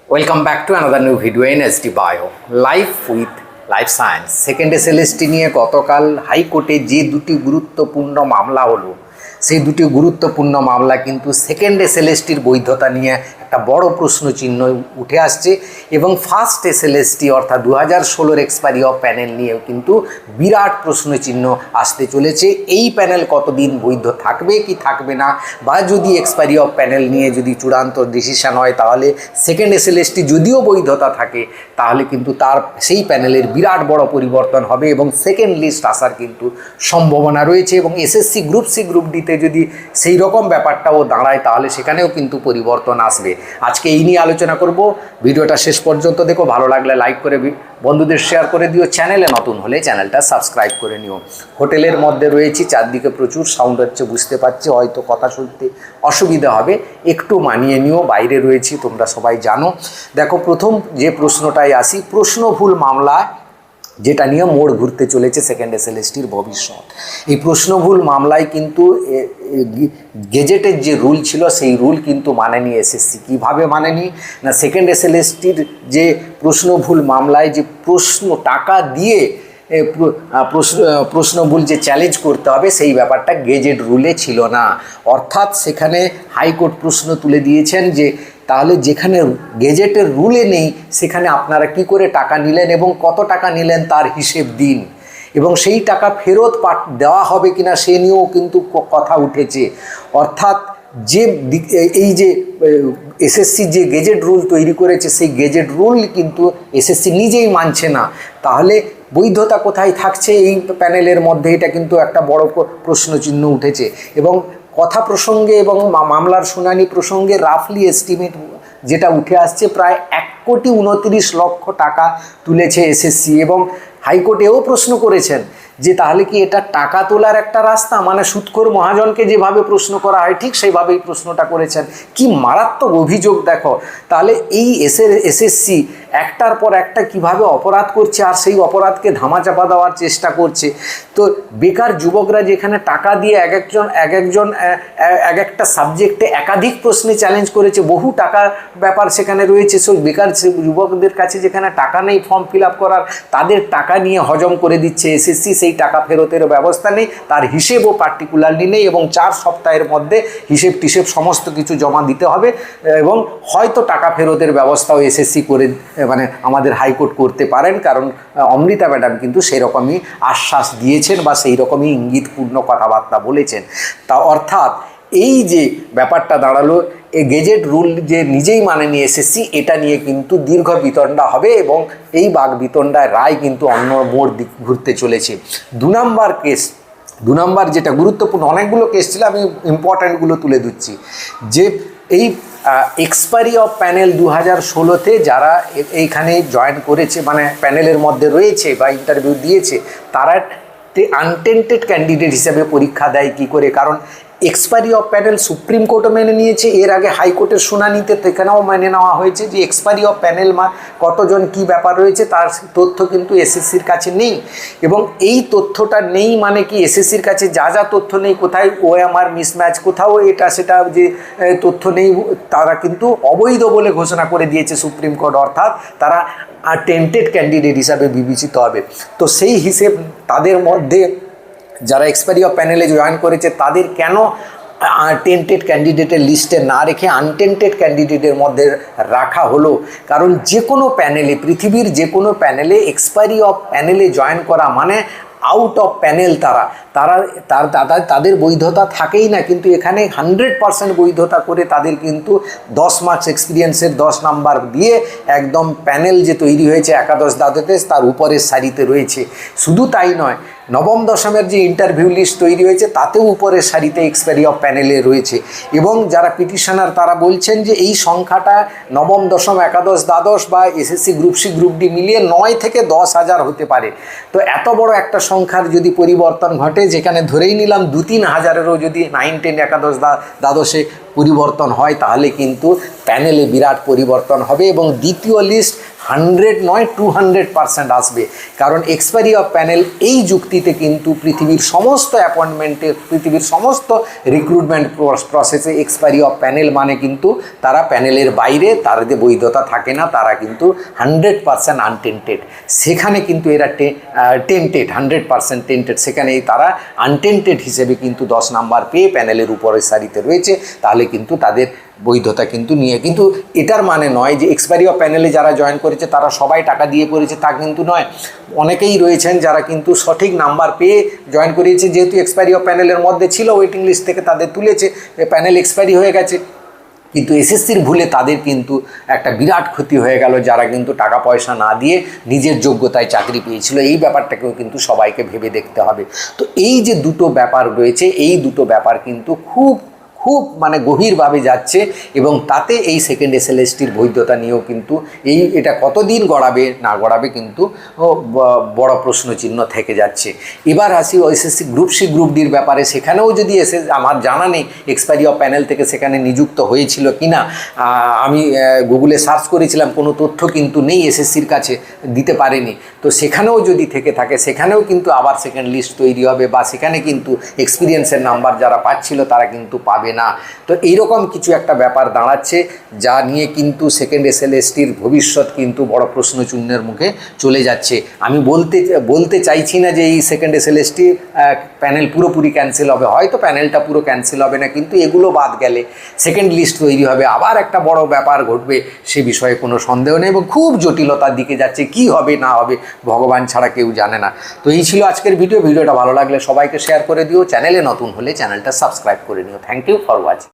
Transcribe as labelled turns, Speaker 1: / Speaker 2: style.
Speaker 1: Welcome back to another new video in SD bio life with life science. Second SLST নিয়ে গতকাল হাইকোর্টে যে দুটি গুরুত্বপূর্ণ মামলা হলো, সেই দুটি গুরুত্বপূর্ণ মামলা কিন্তু সেকেন্ড এসএলএসটির বৈধতা নিয়ে একটা বড় প্রশ্নচিহ্ন উঠে আসছে এবং ফার্স্ট এসএলএসটি অর্থাৎ 2016 এক্সপায়ারি অফ প্যানেল নিয়েও কিন্তু বিরাট প্রশ্নচিহ্ন আসতে চলেছে। এই প্যানেল কতদিন বৈধ থাকবে কি থাকবে না, বা যদি এক্সপায়ারি অফ প্যানেল নিয়ে যদি চূড়ান্ত ডিসিশন হয় তাহলে সেকেন্ড এসএলএসটি যদিও বৈধতা থাকে তাহলে কিন্তু তার সেই প্যানেলের বিরাট বড় পরিবর্তন হবে এবং সেকেন্ড লিস্ট আসার কিন্তু সম্ভাবনা রয়েছে। এবং এসএসসি গ্রুপ সি গ্রুপ ডিতে যদি সেই রকম ব্যাপারটাও দাঁড়ায় তাহলে সেখানেও কিন্তু পরিবর্তন আসবে। আজকে এই নিয়ে আলোচনা করব। ভিডিওটা শেষ পর্যন্ত দেখো, ভালো লাগলে লাইক করে বন্ধুদের শেয়ার করে দিও, চ্যানেলে নতুন হলে চ্যানেলটা সাবস্ক্রাইব করে নিও। হোটেলের মধ্যে রয়েছি, চারদিকে প্রচুর সাউন্ড হচ্ছে, বুঝতে পারছি, হয়তো কথা শুনতে অসুবিধা হবে, একটু মানিয়ে নিও। বাইরে রয়েছি, তোমরা সবাই জানো। দেখো, প্রথম যে প্রশ্নটায় আসি, প্রশ্নভুল মামলা যেটা নিয়ে মোড় ঘুরতে চলেছে সেকেন্ড এসএলএসটির ভবিষ্যৎ। এই প্রশ্নভুল মামলায় কিন্তু গেজেটের যে রুল ছিল সেই রুল কিন্তু মানেনি এসএসসি। কীভাবে মানেনি না, সেকেন্ড এসএলএসটির যে প্রশ্নভুল মামলায় যে টাকা দিয়ে প্রশ্নভুল যে চ্যালেঞ্জ করতে হবে সেই ব্যাপারটা গেজেট রুলে ছিল না। অর্থাৎ সেখানে হাইকোর্ট প্রশ্ন তুলে দিয়েছেন যে তাহলে যেখানে গেজেটের রুলে নেই সেখানে আপনারা কি করে টাকা নিলেন এবং কত টাকা নিলেন তার হিসেব দিন, এবং সেই টাকা ফেরত দেওয়া হবে কিনা সে নিয়েও কিন্তু কথা উঠেছে। অর্থাৎ যে এই যে এসএসসি যে গেজেট রুল তৈরি করেছে সেই গেজেট রুল কিন্তু এসএসসি নিজেই মানছে না, তাহলে বৈধতা কোথায় থাকছে এই প্যানেলের মধ্যে? এটা কিন্তু একটা বড় প্রশ্নচিহ্ন উঠেছে। এবং কথা প্রসঙ্গে এবং মামলার শুনানি প্রসঙ্গে রাফলি এস্টিমেট যেটা উঠে আসছে, প্রায় 1,29,00,000 টাকা তুলেছে এসএসসি। এবং হাইকোর্টেও প্রশ্ন করেছেন যে তাহলে কি এটা টাকা তোলার একটা রাস্তা, মানে সুদখোর মহাজনকে যেভাবে প্রশ্ন করা হয় ঠিক সেইভাবেই প্রশ্নটা করেছেন। কি মারাত্মক অভিযোগ দেখো। তাহলে এই এসএসসি একটার পর একটা কিভাবে অপরাধ করছে আর সেই অপরাধকে ধামাচাপা দেওয়ার চেষ্টা করছে। তো বেকার যুবকরা যেখানে টাকা দিয়ে এক একটা সাবজেক্টে একাধিক প্রশ্নে চ্যালেঞ্জ করেছে, বহু টাকা ব্যাপার সেখানে রয়েছে। সেই বেকার যুবকদের কাছে যেখানে টাকা নেই ফর্ম ফিল আপ করার, তাদের টাকা নিয়ে হজম করে দিচ্ছে এসএসসি। সেই টাকা ফেরতের ব্যবস্থা নেই, তার হিসেবও পার্টিকুলারলি নেই, এবং 4 সপ্তাহের মধ্যে হিসেব টিসেব সমস্ত কিছু জমা দিতে হবে, এবং হয়তো টাকা ফেরতের ব্যবস্থাও এসএসসি করে মানে আমাদের হাইকোর্ট করতে পারেন, কারণ অমৃতা ম্যাডাম কিন্তু সেই রকমই আশ্বাস দিয়েছেন বা সেই রকমই ইঙ্গিতপূর্ণ কথাবার্তা বলেছেন। তা অর্থাৎ এই যে ব্যাপারটা দাঁড়ালো, এই গেজেট রুল যে নিজেই মানেনি এসএসসি, এটা নিয়ে কিন্তু দীর্ঘ বিতণ্ডা হবে এবং এই বাক বিতণ্ডায় রায় কিন্তু অন্য মোড় ঘুরতে চলেছে। 2 নম্বর যেটা গুরুত্বপূর্ণ, অনেকগুলো কেস ছিল, আমি ইম্পর্ট্যান্টগুলো তুলে দিচ্ছি। যে এই এক্সপায়ারি অফ প্যানেল 2016-তে যারা এইখানে জয়েন করেছে, মানে প্যানেলের মধ্যে রয়েছে বা ইন্টারভিউ দিয়েছে, তারা আনটেন্টেড ক্যান্ডিডেট হিসেবে পরীক্ষা দেয় কী করে? কারণ এক্সপায়ারি অফ প্যানেল সুপ্রিম কোর্টও মেনে নিয়েছে, এর আগে হাইকোর্টের শুনানিতে সেখানেও মেনে নেওয়া হয়েছে যে এক্সপায়ারি অফ প্যানেল কতজন কি ব্যাপার রয়েছে তার তথ্য কিন্তু এসএসসির কাছে নেই। এবং এই তথ্যটা নেই মানে কি, এসএসসির কাছে যা তথ্য নেই, কোথায় ওএমআর মিসম্যাচ, কোথাও এটা সেটা যে তথ্য নেই, তারা কিন্তু অবৈধ বলে ঘোষণা করে দিয়েছে সুপ্রিম কোর্ট। অর্থাৎ তারা টেন্টেড ক্যান্ডিডেট হিসাবে বিবেচিত হবে। তো সেই হিসেব তাদের মধ্যে যারা এক্সপায়ারি অফ প্যানেলে জয়েন করেছে তাদের কেন টেন্টেড ক্যান্ডিডেটের লিস্টে না রেখে আনটেন্টেড ক্যান্ডিডেটের মধ্যে রাখা হলো? কারণ যে কোনো প্যানেলে, পৃথিবীর যে কোনো প্যানেলে এক্সপায়ারি অফ প্যানেলে জয়েন করা মানে আউট অফ প্যানেল। তাদের বৈধতা থাকেই না, কিন্তু এখানে 100% বৈধতা করে তাদের কিন্তু 10 মার্কস এক্সপিরিয়েন্সের 10 নাম্বার দিয়ে একদম প্যানেল যে তৈরি হয়েছে একাদশ দ্বাদশ তার উপরের সারিতে রয়েছে। শুধু তাই নয়, নবম দশমের যে ইন্টারভিউ লিস্ট তৈরি হয়েছে তাতেও উপরের সারিতে এক্সপায়ারি অফ প্যানেলে রয়েছে। এবং যারা পিটিশনার তারা বলছেন যে এই সংখ্যাটা নবম দশম একাদশ দ্বাদশ বা SSC group C group D মিলিয়ে 9 থেকে 10,000 হতে পারে। তো এত বড় একটা সংখ্যার যদি পরিবর্তন ঘটে, যেখানে ধরেই নিলাম 2-3 হাজারেরও যদি 9, 10 একাদশ দ্বাদশে পরিবর্তন হয় তাহলে কিন্তু প্যানেলে বিরাট পরিবর্তন হবে এবং দ্বিতীয় লিস্ট 100 নয় 200% আসবে। কারণ এক্সপায়ারি অফ প্যানেল এই যুক্তিতে কিন্তু পৃথিবীর সমস্ত অ্যাপয়েন্টমেন্টে, পৃথিবীর সমস্ত রিক্রুটমেন্ট প্রসেসে এক্সপায়ারি অফ প্যানেল মানে কিন্তু তারা প্যানেলের বাইরে, তাদের বৈধতা থাকে না, তারা কিন্তু 100% আনটেন্টেড। সেখানে কিন্তু এরা টেন্টেড, 100% টেন্টেড, সেখানেই তারা আনটেন্টেড হিসেবে কিন্তু 10 নাম্বার পেয়ে প্যানেলের উপরের সারিতে রয়েছে। তাহলে কিন্তু তাদের বৈধতা কিন্তু নিয়ে, কিন্তু এটার মানে নয় যে এক্সপায়ারি অফ প্যানেলে যারা জয়েন করেছে তারা সবাই টাকা দিয়ে করেছে, তা কিন্তু নয়। অনেকেই রয়েছেন যারা কিন্তু সঠিক নাম্বার পেয়ে জয়েন করিয়েছে, যেহেতু এক্সপায়ারি অফ প্যানেলের মধ্যে ছিল, ওয়েটিং লিস্ট থেকে তাদের তুলেছে, প্যানেল এক্সপায়ারি হয়ে গেছে, কিন্তু এসএসসির ভুলে তাদের কিন্তু একটা বিরাট ক্ষতি হয়ে গেল, যারা কিন্তু টাকা পয়সা না দিয়ে নিজের যোগ্যতায় চাকরি পেয়েছিল। এই ব্যাপারটাকেও কিন্তু সবাইকে ভেবে দেখতে হবে। তো এই যে দুটো ব্যাপার রয়েছে, এই দুটো ব্যাপার কিন্তু খুব মানে গভীরভাবে যাচ্ছে, এবং তাতে এই সেকেন্ড এসএলএসটির বৈধতা নিয়েও কিন্তু এটা কতদিন গড়াবে না গড়াবে কিন্তু বড় প্রশ্নচিহ্ন থেকে যাচ্ছে। এবার আসি এসএসসি গ্রুপ সি গ্রুপ ডির ব্যাপারে। সেখানেও যদি আমার জানা নেই এক্সপায়ারি অফ প্যানেল থেকে সেখানে নিযুক্ত হয়েছিল কিনা, আমি গুগলে সার্চ করেছিলাম, কোনো তথ্য কিন্তু নেই, এসএসসির কাছে দিতে পারেনি। তো সেখানেও যদি থেকে থাকে, সেখানেও কিন্তু আবার সেকেন্ড লিস্ট তৈরি হবে, বা সেখানে কিন্তু এক্সপিরিয়েন্সের নাম্বার যারা পাচ্ছিল তারা কিন্তু পাবে না। তো এইরকম কিছু একটা ব্যাপার দাঁড়াচ্ছে, যা নিয়ে কিন্তু সেকেন্ড এসএলএসটির ভবিষ্যৎ কিন্তু বড় প্রশ্নচিহ্নের মুখে চলে যাচ্ছে। আমি বলতে চাইছি না যে এই সেকেন্ড এসএলএসটি প্যানেল পুরোপুরি ক্যান্সেল হবে, হয়তো প্যানেলটা পুরো ক্যান্সেল হবে না, কিন্তু এগুলো বাদ গেলে সেকেন্ড লিস্ট তৈরি হবে, আবার একটা বড় ব্যাপার ঘটবে, সে বিষয়ে কোনো সন্দেহ নেই, এবং খুব জটিলতার দিকে যাচ্ছে। কি হবে না হবে ভগবান ছাড়া কেউ জানে না। তো এই ছিল আজকের ভিডিওটা ভালো লাগলে সবাইকে শেয়ার করে দিও, চ্যানেলে নতুন হলে চ্যানেলটা সাবস্ক্রাইব করে নিও। Thank you for watching.